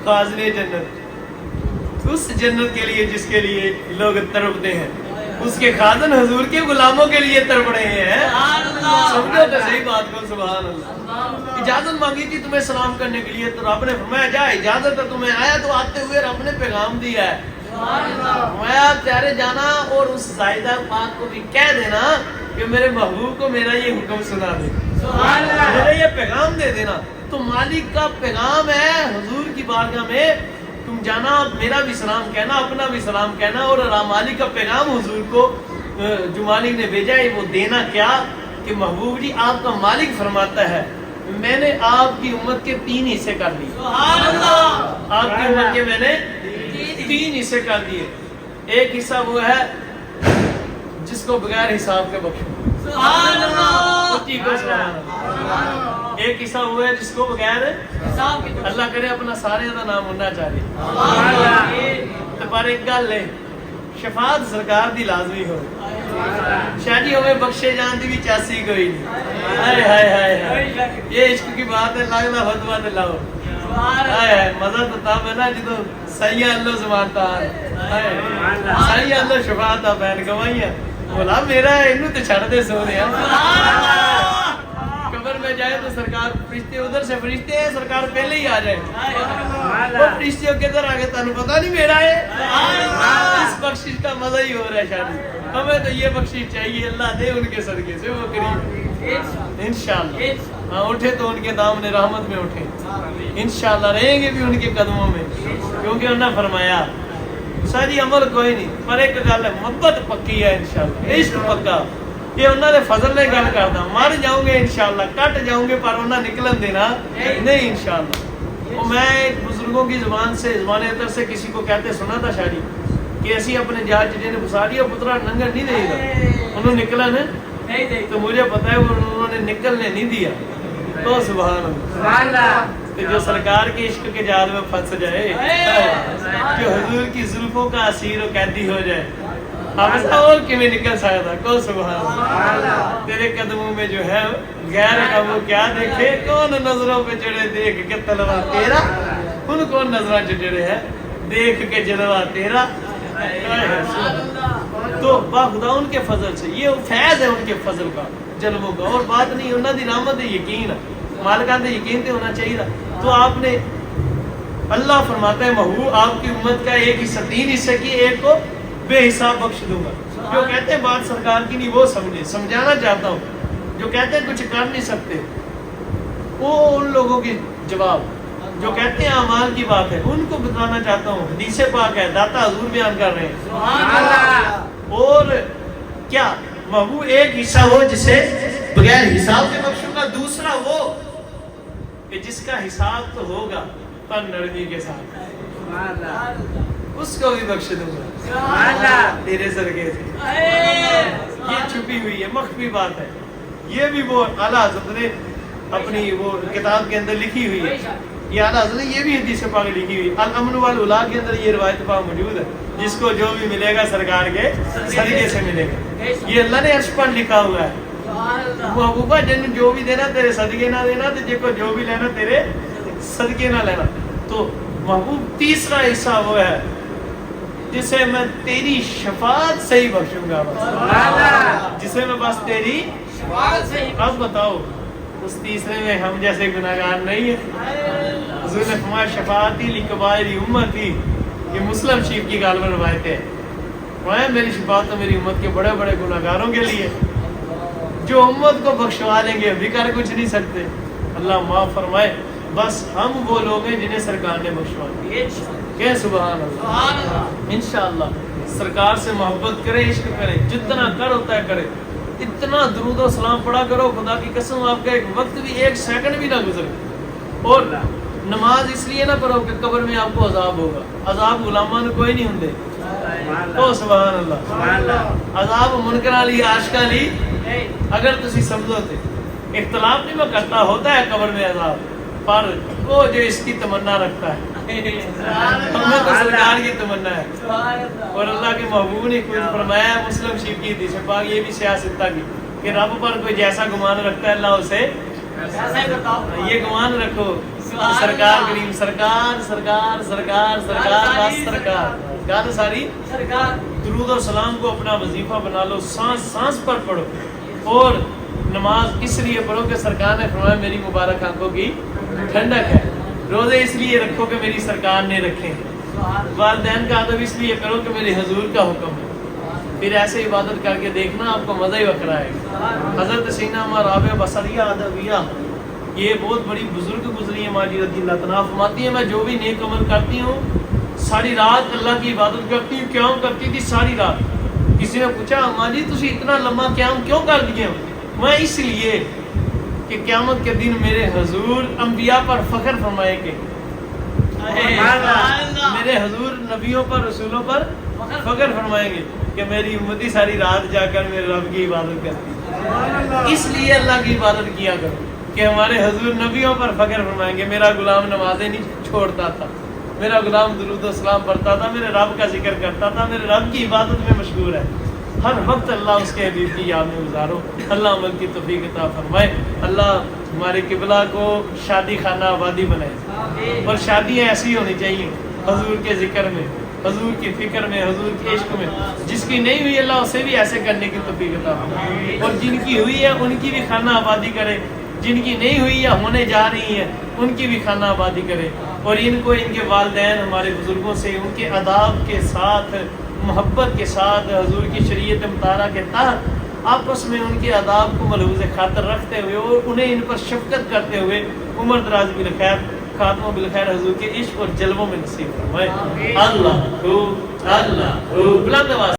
خازن جنت، اس جنت کے لیے جس کے لیے لوگ تڑپتے ہیں، اس کے خازن حضور کے غلاموں کے لیے تڑپ رہے ہیں، سمجھو تو صحیح بات کو سبحان اللہ۔ اجازت مانگی تھی تمہیں سلام کرنے کے لیے، تو رب نے فرمایا جا اجازت ہے تمہیں، آیا تو آتے ہوئے رب نے پیغام دیا ہے، میں پیارے جانا اور اس زائدہ پاک کو بھی کہہ دینا کہ میرے محبوب کو میرا یہ حکم سنا دے، میرا یہ پیغام دے دینا۔ تو مالک کا پیغام ہے حضور کی بارگاہ میں، تم جانا میرا بھی سلام کہنا، اپنا بھی سلام کہنا، اور مالک کا پیغام حضور کو جو مالک نے بھیجا ہے وہ دینا کیا کہ محبوب جی آپ کا مالک فرماتا ہے میں نے آپ کی امت کے 3 حصے کر دیے، آپ کی امت کے میں نے 3 حصے کر دیے۔ ایک حصہ وہ ہے جس کو بغیر حساب کے بخشو، ایک حصہ وہ ہے جس کو بغیر اللہ کرے اپنا سارے دا نام ہونا چاہیے، پر ایک گل ہے شفاعت سرکار دی لازمی ہو، شادی ہمیں بخشے جان دی بھی چاسی کوئی نہیں، ہائے ہائے ہائے یہ عشق کی بات ہے، لاغنا فتوہ دے لاؤ، ہائے مزہ تو تب ہے نا جدو سیاں اللہ زمانتا سیاں اللہ شفاعت بین گوائیاں، بولا میرا انہوں تے چھڑ دے سو رہے ہیں، قبر میں جائے تو سرکار فرشتے ادھر سے فرشتے ہیں، سرکار پہلے ہی آ جائے، وہ فرشتوں کدھر آگے تانوں پتہ نہیں میرا ہے، اس بخشش کا مزہ ہی ہو رہا ہے شادی، ہمیں تو یہ بخشش چاہیے، اللہ دے ان کے صدقے سے وہ قریب انشاءاللہ، ہاں اٹھے تو ان کے دامن رحمت میں اٹھے، انشاءاللہ رہیں گے بھی ان کے قدموں میں، کیونکہ انہوں نے فرمایا ساری عمل کوئی نہیں پر ایک گل ہے محبت پکی ہے انشاءاللہ، عشق پکا، یہ انہوں نے فضل نے گل کرتا، مر جاؤں گے انشاءاللہ، کٹ جاؤں گے پر انہوں نے نکلن دینا نہیں انشاءاللہ، وہ میں ایک بزرگوں کی زبان سے زبان اتر سے کسی کو کہتے سنا تھا شاعری کہ ایسی اپنے جہاز چڑے نے گھسا دیا پترا ننگا نہیں دے گا انہوں نے نکلا نا تو مجھے پتا ہے وہ انہوں نے نکلنے نہیں دیا تو سبحان اللہ کہ جو سرکار کے عشق کے جال میں پھنس جائے جو حضور کی زلفوں کا اسیر و قیدی ہو جائے حافظ اور کیویں نکل سکتا تھا کو سبحان اللہ تیرے قدموں میں جو ہے غیر کا وہ کیا دیکھے کون نظروں پہ چڑھے دیکھ کے تلوا تیرا ان کون نظروں پہ چڑھے ہے دیکھ کے جلوا تیرا تو باخدا ان کے فضل سے یہ فیض ہے ان کے فضل کا جلووں کا اور بات نہیں انہاں دی رحمت ہے یقین مالکان دے یقین تے ہونا چاہیے تو آپ نے اللہ فرماتا ہے محبوب آپ کی امت کا ایک حصہ 3 حصے کی ایک کو بے حساب بخش دوں گا جو کہتے ہیں بات سرکار کی نہیں وہ سمجھے سمجھانا چاہتا ہوں جو کہتے ہیں کچھ کر نہیں سکتے وہ ان لوگوں کی جواب جو کہتے ہیں اعمال کی بات ہے ان کو بتانا چاہتا ہوں حدیث پاک ہے داتا حضور بیان کر رہے ہیں سبحان اللہ اور کیا محبوب ایک حصہ وہ جسے بغیر حساب کے بخشوں گا دوسرا وہ کہ جس کا حساب تو ہوگا پر نرمی کے ساتھ اس کو بھی بخش دوں گا تیرے صدقے سے یہ چھپی ہوئی ہے مخفی بات ہے یہ بھی وہ اعلیٰ حضرت نے اپنی وہ کتاب کے اندر لکھی ہوئی ہے یہ اعلیٰ حضرت نے یہ بھی حدیث پاک لکھی ہوئی الامن والولا کے اندر یہ روایت پاک موجود ہے جس کو جو بھی ملے گا سرکار کے صدقے سے ملے گا یہ اللہ نے عرش پر لکھا ہوا ہے محبوبہ جن جو بھی دینا تیرے صدقے نہ دینا تو جن کو جو بھی لینا تیرے صدقے نہ لینا تو محبوب تیسرا حصہ وہ ہے جسے میں تیری شفاعت سے ہی بخشوں گا جسے میں بس تیری شفاعت سے ہی اب بتاؤ اس تیسرے میں ہم جیسے گناہگار نہیں ہیں حضور نے فرمایا شفاعتی لکبائر امتی یہ مسلم شریف کی غالباً روایت ہے میری شفاعت تو میری امت کے بڑے بڑے گناہگاروں کے لیے جو امت کو بخشوا لیں گے ابھی کر کچھ نہیں سکتے اللہ معاف فرمائے بس ہم وہ لوگ ہیں جنہیں سرکار نے بخشوا دیا کہ سبحان اللہ انشاءاللہ سرکار سے محبت کرے عشق کرے جتنا کر ہوتا ہے کرے اتنا درود و سلام پڑھا کرو خدا کی قسم آپ کا ایک وقت بھی ایک سیکنڈ بھی نہ گزرے اور نماز اس لیے نہ پڑھو کہ قبر میں آپ کو عذاب ہوگا عذاب غلاماں نے کوئی نہیں ہوندے تو سبحان اللہ عذاب منکراں لی عاشقاں لی اگر تسی سمجھو تے اختلاف نہیں میں کرتا ہوتا ہے قبر میں عذاب پر وہ جو اس کی تمنا رکھتا ہے ہمیں تو سرکار کی تمنا ہے اور اللہ کے محبوب نے خود فرمایا مسلم شریف کی حدیث پاک یہ بھی سیاست کی کہ رب پر کوئی جیسا گمان رکھتا ہے اللہ اسے یہ گمان رکھو سرکار کریم سرکار سرکار سرکار سرکار بس سرکار گانا ساری سرکار درود اور سلام کو اپنا وظیفہ بنا لو سانس سانس پر پڑھو اور نماز اس لیے پڑھو کہ سرکار نے فرمایا میری مبارک آنکھوں کی ٹھنڈک ہے روزے اس لیے رکھو کہ میری سرکار نے رکھے والدین کا ادب اس لیے کرو کہ میرے حضور کا حکم ہے پھر ایسے عبادت کر کے دیکھنا آپ کو مزہ ہی وکر آئے گا حضرت سینا رابعہ بصریہ ادویہ یہ بہت بڑی بزرگ گزری ہیں ماجی رضی اللہ تعالیٰ فرماتی ہیں میں جو بھی نیک عمل کرتی ہوں ساری رات اللہ کی عبادت کرتی ہوں قیام کرتی تھی ساری رات کسی نے پوچھا ماں جی تسی اتنا لمبا قیام کیوں کر دیے ہو میں اس لیے کہ قیامت کے دن میرے حضور انبیاء پر فخر فرمائیں گے میرے حضور نبیوں پر رسولوں پر فخر فرمائیں گے کہ میری امتی ساری رات جا کر میرے رب کی عبادت کرتی اس لیے اللہ کی عبادت کیا کرو کہ ہمارے حضور نبیوں پر فخر فرمائیں گے میرا غلام نمازیں نہیں چھوڑتا تھا میرا غلام درود و سلام پڑھتا تھا میرے رب کا ذکر کرتا تھا میرے رب کی عبادت میں مشغول ہے ہر وقت اللہ اس کے حبیب کی یاد میں گزارو اللہ عمل کی توفیق عطا فرمائے اللہ ہمارے قبلہ کو شادی خانہ آبادی بنائے اور شادیاں ایسی ہونی چاہیے حضور کے ذکر میں حضور کی فکر میں حضور کے عشق میں جس کی نہیں ہوئی اللہ اسے بھی ایسے کرنے کی توفیق عطا فرمائے اور جن کی ہوئی ہے ان کی بھی خانہ آبادی کرے جن کی نہیں ہوئی یا ہونے جا رہی ہیں ان کی بھی خانہ آبادی کرے اور ان کو ان کے والدین ہمارے بزرگوں سے ان کے آداب کے ساتھ محبت کے ساتھ حضور کی شریعت مطالعہ کے تحت آپس میں ان کے آداب کو ملحوظ خاطر رکھتے ہوئے اور انہیں ان پر شفقت کرتے ہوئے عمر دراز بالخیر خاتمہ بالخیر حضور کے عشق اور جلووں میں نصیب فرمائے اللہ بلند آواز